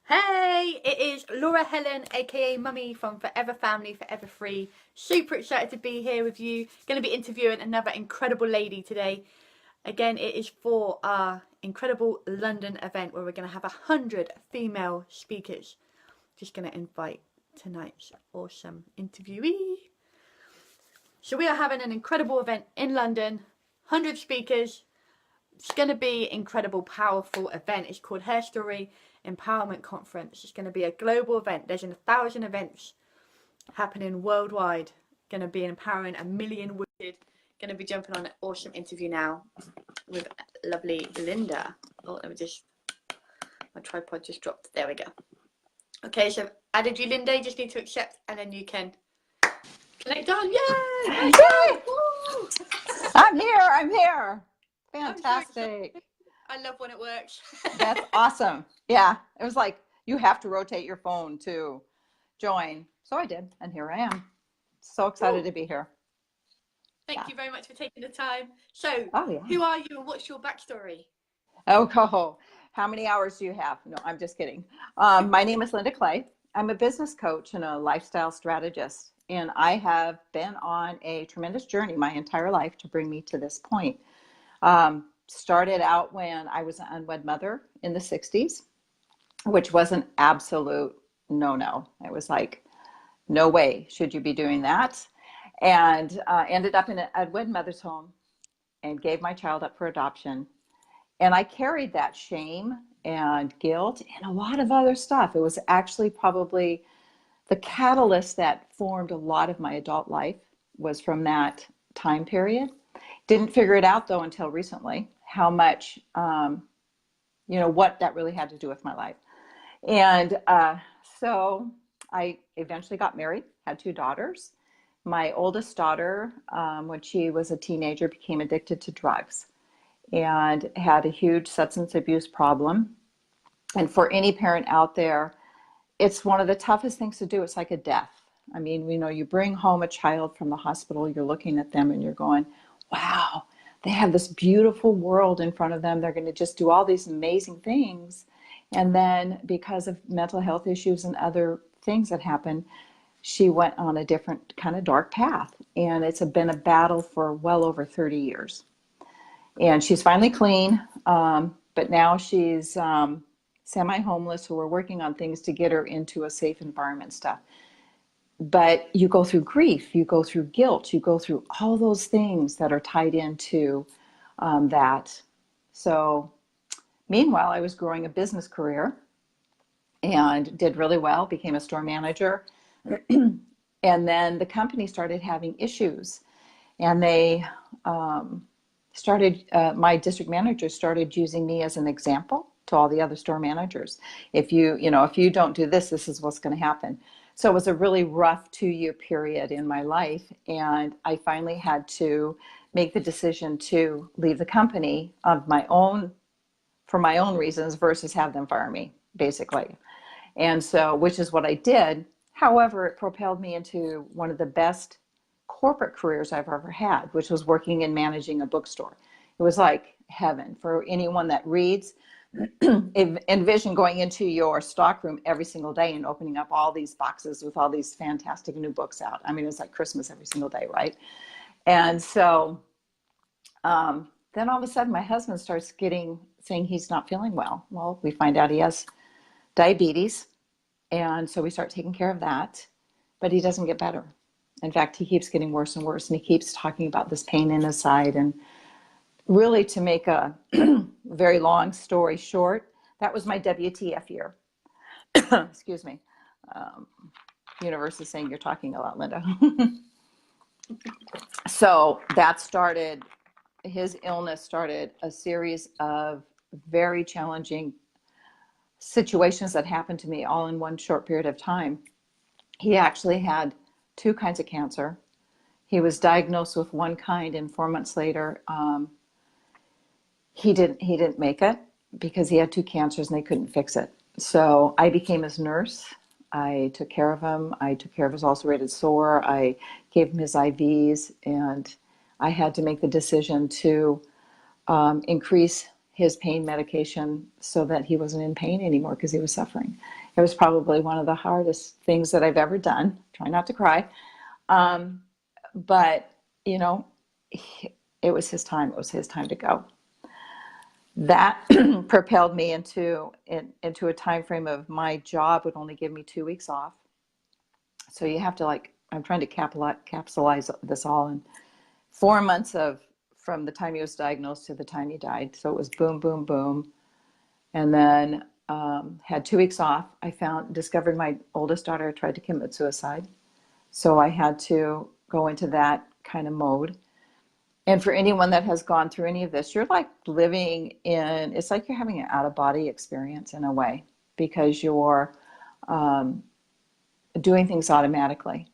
Hey, it is Laura Helen, aka Mummy from Forever Family, Forever Free. Super excited to be here with you. Going to be interviewing another incredible lady today. Again, it is for our incredible London event where we're going to have 100 female speakers. Just going to invite tonight's awesome interviewee. So we are having an incredible event in London, 100 speakers. It's going to be an incredible, powerful event. It's called HerStory Empowerment Conference. It's going to be a global event. There's 1,000 events happening worldwide. Going to be empowering 1 million women. Going to be jumping on an awesome interview now with lovely Linda. Oh, let me just, my tripod just dropped. There we go. Okay, so added you, Linda. You just need to accept and then you can connect on. Yay! Nice. Yay! I'm here. I'm here. Fantastic. I love when it works. That's awesome. Yeah. It was like you have to rotate your phone to join. So I did. And here I am. So excited to be here. Thank you very much for taking the time. So, yeah. Who are you and what's your backstory? Oh, how many hours do you have? No, I'm just kidding. My name is Linda Clay. I'm a business coach and a lifestyle strategist. And I have been on a tremendous journey my entire life to bring me to this point. Started out when I was an unwed mother in the 60s, which was an absolute no-no. It was like, no way should you be doing that. And ended up in an unwed mother's home and gave my child up for adoption. And I carried that shame and guilt and a lot of other stuff. It was actually probably the catalyst that formed a lot of my adult life was from that time period. Didn't figure it out though until recently, how much, what that really had to do with my life. And so I eventually got married, had 2 daughters. My oldest daughter, when she was a teenager, became addicted to drugs and had a huge substance abuse problem. And for any parent out there, it's one of the toughest things to do. It's like a death. I mean, you bring home a child from the hospital, you're looking at them and you're going, wow, they have this beautiful world in front of them. They're going to just do all these amazing things. And then because of mental health issues and other things that happen, she went on a different kind of dark path. And it's been a battle for well over 30 years. And she's finally clean, but now she's semi-homeless, so we're working on things to get her into a safe environment stuff. But you go through grief, you go through guilt, you go through all those things that are tied into that. So meanwhile, I was growing a business career and did really well, became a store manager. And then the company started having issues. And they my district manager started using me as an example to all the other store managers. If you don't do this, this is what's going to happen. So it was a really rough 2-year period in my life. And I finally had to make the decision to leave the company of my own, for my own reasons versus have them fire me, basically. And so, which is what I did. However, it propelled me into one of the best corporate careers I've ever had, which was working and managing a bookstore. It was like heaven for anyone that reads. Envision going into your stockroom every single day and opening up all these boxes with all these fantastic new books out. I mean, it's like Christmas every single day, right? And so then all of a sudden my husband starts saying he's not feeling well. Well, we find out he has diabetes. And so we start taking care of that, but he doesn't get better. In fact, he keeps getting worse and worse, and he keeps talking about this pain in his side. And really, to make a very long story short, that was my WTF year. Excuse me. Universe is saying you're talking a lot, Linda. So that started, his illness started a series of very challenging situations that happened to me all in one short period of time. He actually had 2 kinds of cancer. He was diagnosed with one kind, and 4 months later, he didn't make it because he had 2 cancers and they couldn't fix it. So I became his nurse. I took care of him. I took care of his ulcerated sore. I gave him his IVs, and I had to make the decision to increase his pain medication so that he wasn't in pain anymore because he was suffering. It was probably one of the hardest things that I've ever done. Try not to cry. But, you know, it was his time. It was his time to go. That propelled me into a time frame of my job would only give me 2 weeks off. So you have to, like, I'm trying to capsulize this all in 4 months of from the time he was diagnosed to the time he died. So it was boom, boom, boom. And then had 2 weeks off. I discovered my oldest daughter tried to commit suicide. So I had to go into that kind of mode. And for anyone that has gone through any of this, you're like it's like you're having an out of body experience in a way, because you're doing things automatically.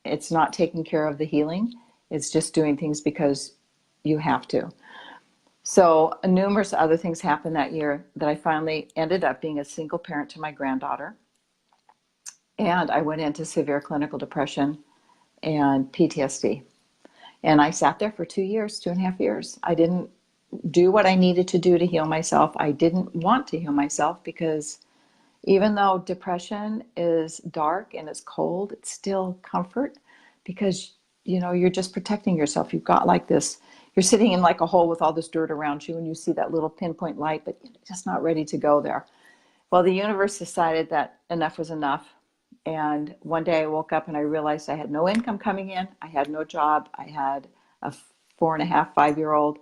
It's not taking care of the healing. It's just doing things because you have to. So numerous other things happened that year that I finally ended up being a single parent to my granddaughter. And I went into severe clinical depression and PTSD. And I sat there for 2 years, 2.5 years. I didn't do what I needed to do to heal myself. I didn't want to heal myself because even though depression is dark and it's cold, it's still comfort because, you know, you're just protecting yourself. You've got like this, you're sitting in like a hole with all this dirt around you and you see that little pinpoint light, but you're just not ready to go there. Well, the universe decided that enough was enough. And one day I woke up and I realized I had no income coming in. I had no job. I had a 4.5, 5-year-old,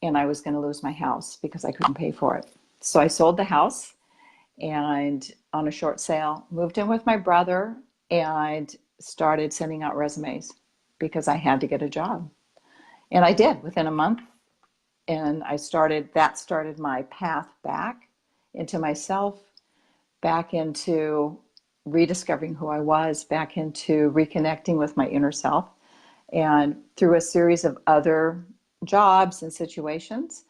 and I was going to lose my house because I couldn't pay for it. So I sold the house and on a short sale, moved in with my brother and started sending out resumes because I had to get a job. And I did within a month. And that started my path back into myself, back into rediscovering who I was, back into reconnecting with my inner self. And through a series of other jobs and situations,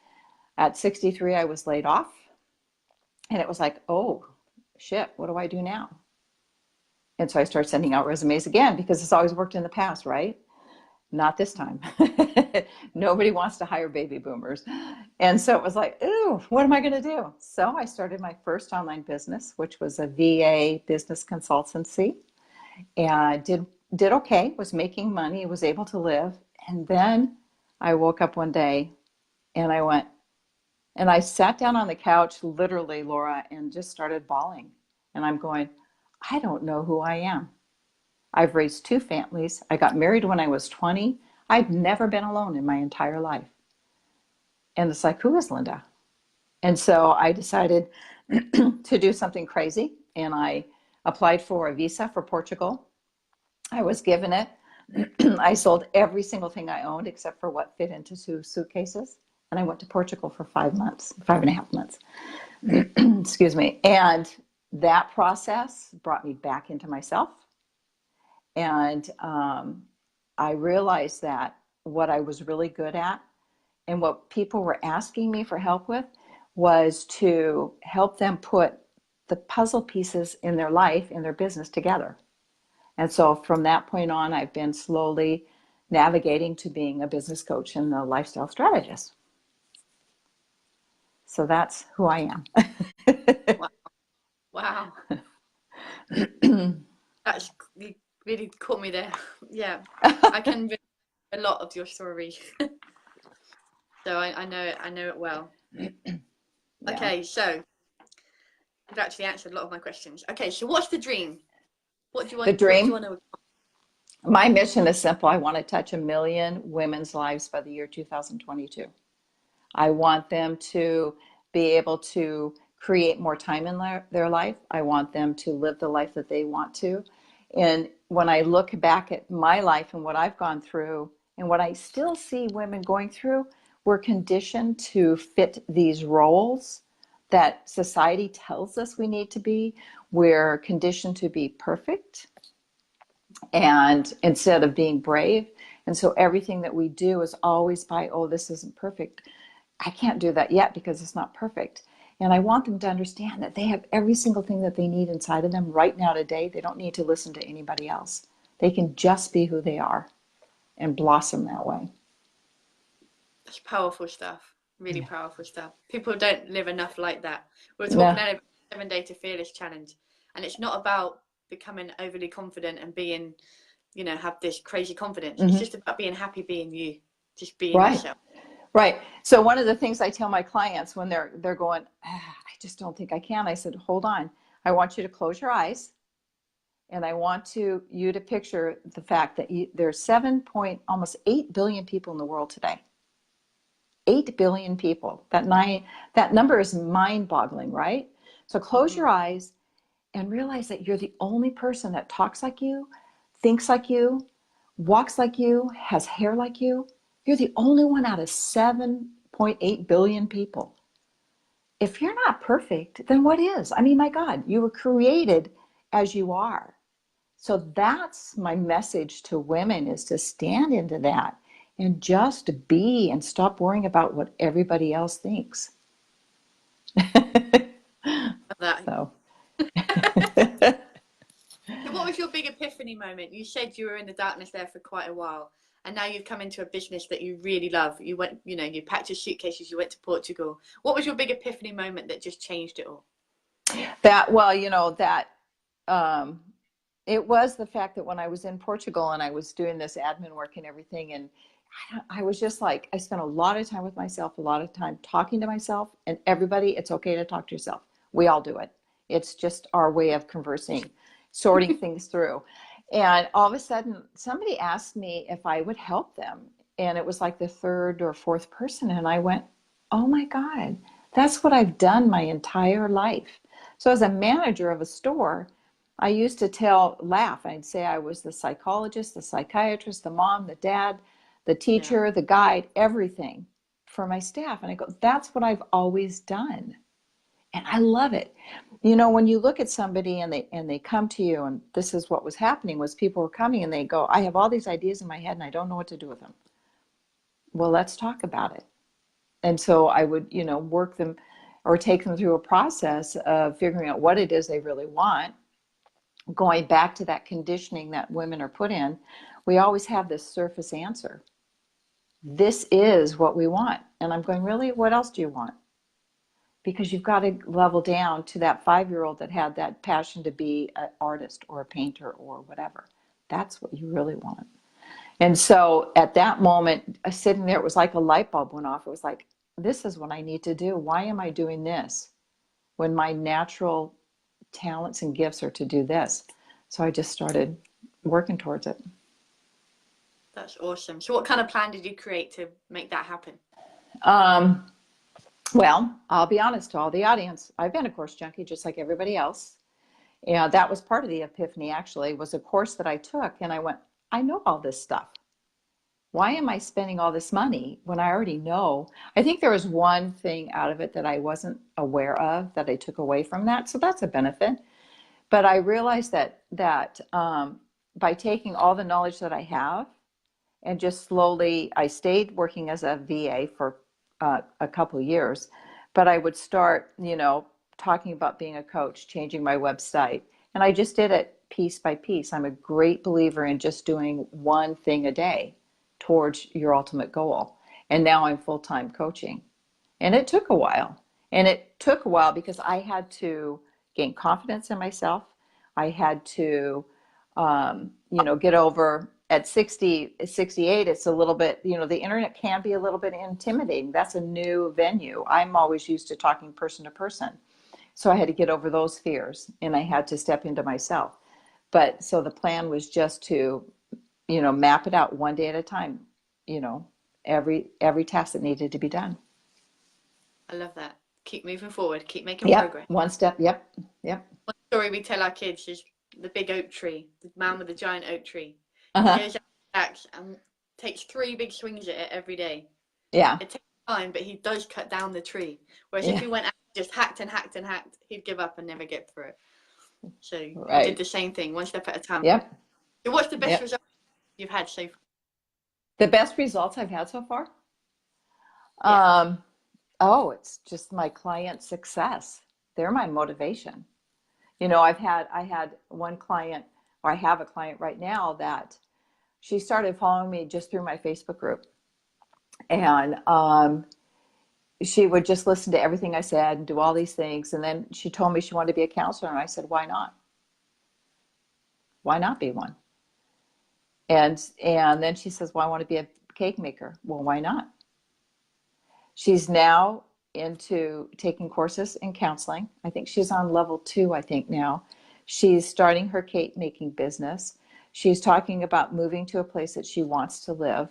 at 63, I was laid off. And it was like, oh, shit, what do I do now? And so I started sending out resumes again because it's always worked in the past, right? Not this time. Nobody wants to hire baby boomers. And so it was like, ooh, what am I going to do? So I started my first online business, which was a VA business consultancy, and did okay, was making money, was able to live. And then I woke up one day and I sat down on the couch, literally, Laura, and just started bawling. And I'm going, I don't know who I am. I've raised 2 families. I got married when I was 20. I've never been alone in my entire life. And it's like, who is Linda? And so I decided to do something crazy. And I applied for a visa for Portugal. I was given it. I sold every single thing I owned except for what fit into 2 suitcases. And I went to Portugal for 5 months, 5.5 months. Excuse me. And that process brought me back into myself. And I realized that what I was really good at and what people were asking me for help with was to help them put the puzzle pieces in their life, in their business together. And so from that point on, I've been slowly navigating to being a business coach and a lifestyle strategist. So that's who I am. Wow. That's, you really caught me there. Yeah, I can relate a lot of your story. So I know it well. Yeah. Okay, so you've actually answered a lot of my questions. Okay, so what's the dream? What do you want? The dream, What do you want to? my mission is simple. I want to touch 1 million women's lives by the year 2022. I want them to be able to create more time in their life. I want them to live the life that they want to. And when I look back at my life and what I've gone through and what I still see women going through, we're conditioned to fit these roles that society tells us we need to be. We're conditioned to be perfect and instead of being brave. And so everything that we do is always by, oh, this isn't perfect. I can't do that yet because it's not perfect. And I want them to understand that they have every single thing that they need inside of them right now today. They don't need to listen to anybody else. They can just be who they are and blossom that way. That's powerful stuff. Really Yeah. powerful stuff. People don't live enough like that. We were talking No. earlier about 7 Day to Fearless challenge, and it's not about becoming overly confident and being, have this crazy confidence. It's Hmm. just about being happy being you, just being Right. yourself. Right. So one of the things I tell my clients when they're going, I just don't think I can. I said, hold on. I want you to close your eyes, and I want you to picture the fact that there's almost 8 billion people in the world today. 8 billion people. That number is mind-boggling, right? So close Mm-hmm. your eyes and realize that you're the only person that talks like you, thinks like you, walks like you, has hair like you. You're the only one out of 7.8 billion people. If you're not perfect, then what is? I mean, my God, you were created as you are. So that's my message to women, is to stand into that and just be and stop worrying about what everybody else thinks. That. So So what was your big epiphany moment? You said you were in the darkness there for quite a while, and now you've come into a business that you really love. You went, you packed your suitcases, you went to Portugal. What was your big epiphany moment that just changed it all? that, well, that um, it was the fact that when I was in Portugal and I was doing this admin work and everything, and I was just like, I spent a lot of time with myself, a lot of time talking to myself, and everybody, it's okay to talk to yourself. We all do it. It's just our way of conversing, sorting things through. And all of a sudden, somebody asked me if I would help them. And it was like the third or fourth person. And I went, oh my God, that's what I've done my entire life. So as a manager of a store, I used to laugh. I'd say I was the psychologist, the psychiatrist, the mom, the dad, the Yeah. teacher, the guide, everything for my staff. And I go, that's what I've always done. And I love it. When you look at somebody and they come to you, and this is what was happening, was people were coming and they go, I have all these ideas in my head and I don't know what to do with them. Well, let's talk about it. And so I would, work them or take them through a process of figuring out what it is they really want. Going back to that conditioning that women are put in, we always have this surface answer. This is what we want. And I'm going, really? What else do you want? Because you've got to level down to that 5-year-old that had that passion to be an artist or a painter or whatever. That's what you really want. And so at that moment, sitting there, it was like a light bulb went off. It was like, this is what I need to do. Why am I doing this when my natural talents and gifts are to do this? So I just started working towards it. That's awesome. So what kind of plan did you create to make that happen? Um, well, I'll be honest to all the audience. I've been a course junkie just like everybody else. And that was part of the epiphany, actually, was a course that I took. And I went, I know all this stuff. Why am I spending all this money when I already know? I think there was one thing out of it that I wasn't aware of that I took away from that. So that's a benefit. But I realized that by taking all the knowledge that I have and just slowly, I stayed working as a VA for a couple of years, but I would start, talking about being a coach, changing my website. And I just did it piece by piece. I'm a great believer in just doing one thing a day towards your ultimate goal. And now I'm full-time coaching. And it took a while. And it took a while because I had to gain confidence in myself. I had to, get over at 60, 68, it's a little bit, the internet can be a little bit intimidating. That's a new venue. I'm always used to talking person to person. So I had to get over those fears and I had to step into myself. But so the plan was just to, map it out one day at a time, you know, every task that needed to be done. I love that. Keep moving forward. Keep making Yep, progress. one step. Yep, yep. One story we tell our kids is the big oak tree, the man with the giant oak tree. He Uh-huh. goes out with the axe and takes 3 big swings at it every day. Yeah, It takes time, but he does cut down the tree. Whereas if yeah, he went out and just hacked and hacked and hacked, he'd give up and never get through it. So you did right. the same thing, one step at a time. Yep, So what's the best yep. result you've had so far? The best results I've had so far? Yeah. Um, oh, it's just my client success. They're my motivation. I had one client, or I have a client right now that she started following me just through my Facebook group. And she would just listen to everything I said and do all these things. And then she told me she wanted to be a counselor. And I said, why not? Why not be one? And then she says, well, I want to be a cake maker. Well, why not? She's now into taking courses in counseling. I think she's on level 2, I think now. She's starting her cake making business. She's talking about moving to a place that she wants to live.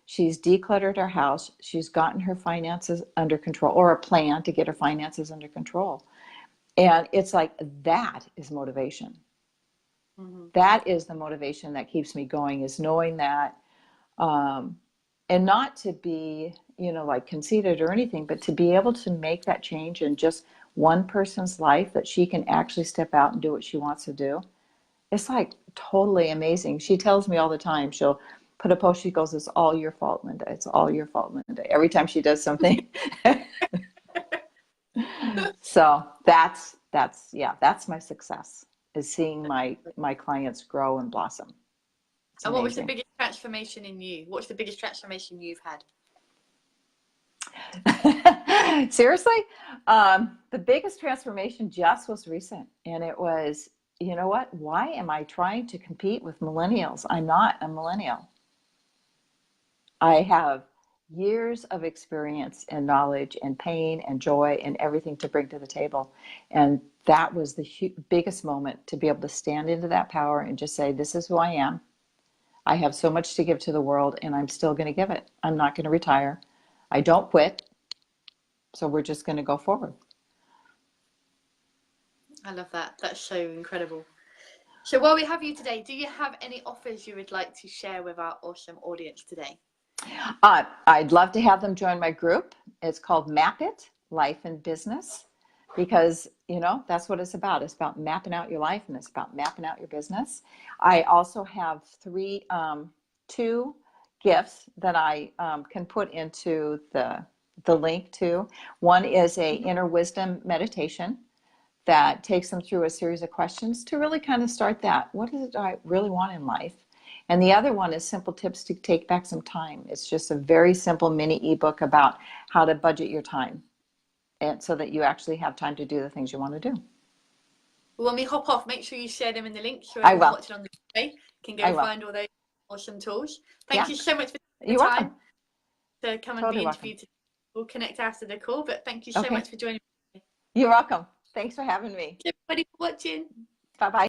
She's decluttered her house. She's gotten her finances under control, or a plan to get her finances under control. And it's like, that is motivation. Mm-hmm. That is the motivation that keeps me going, is knowing that, and not to be, like conceited or anything, but to be able to make that change in just one person's life, that she can actually step out and do what she wants to do. It's like totally amazing. She tells me all the time, she'll put a post, she goes, it's all your fault, Linda. It's all your fault, Linda. Every time she does something. So that's my success, is seeing my clients grow and blossom. It's And what was the amazing. biggest transformation in you? What's the biggest transformation you've had? Seriously, the biggest transformation just was recent, and it was, you know what? Why am I trying to compete with millennials? I'm not a millennial. I have years of experience and knowledge and pain and joy and everything to bring to the table. And that was the biggest moment, to be able to stand into that power and just say, this is who I am. I have so much to give to the world, and I'm still going to give it. I'm not going to retire. I don't quit. So we're just going to go forward. I love that. That's so incredible. So while we have you today, do you have any offers you would like to share with our awesome audience today? I'd love to have them join my group. It's called Map It, Life and Business, because, that's what it's about. It's about mapping out your life, and it's about mapping out your business. I also have two gifts that I can put into the link to. One is a inner wisdom meditation that takes them through a series of questions to really kind of start that. What is it I really want in life? And the other one is simple tips to take back some time. It's just a very simple mini ebook about how to budget your time, and so that you actually have time to do the things you want to do. Well, when we hop off, make sure you share them in the link so I everyone will. watching on the replay can I go will. find all those awesome tools. Thank you so much for the You're time welcome. to come and Totally be welcome. interviewed today. We'll connect after the call, but thank you so Okay. much for joining me. You're welcome. Thanks for having me. Thank you everybody for watching. Bye-bye.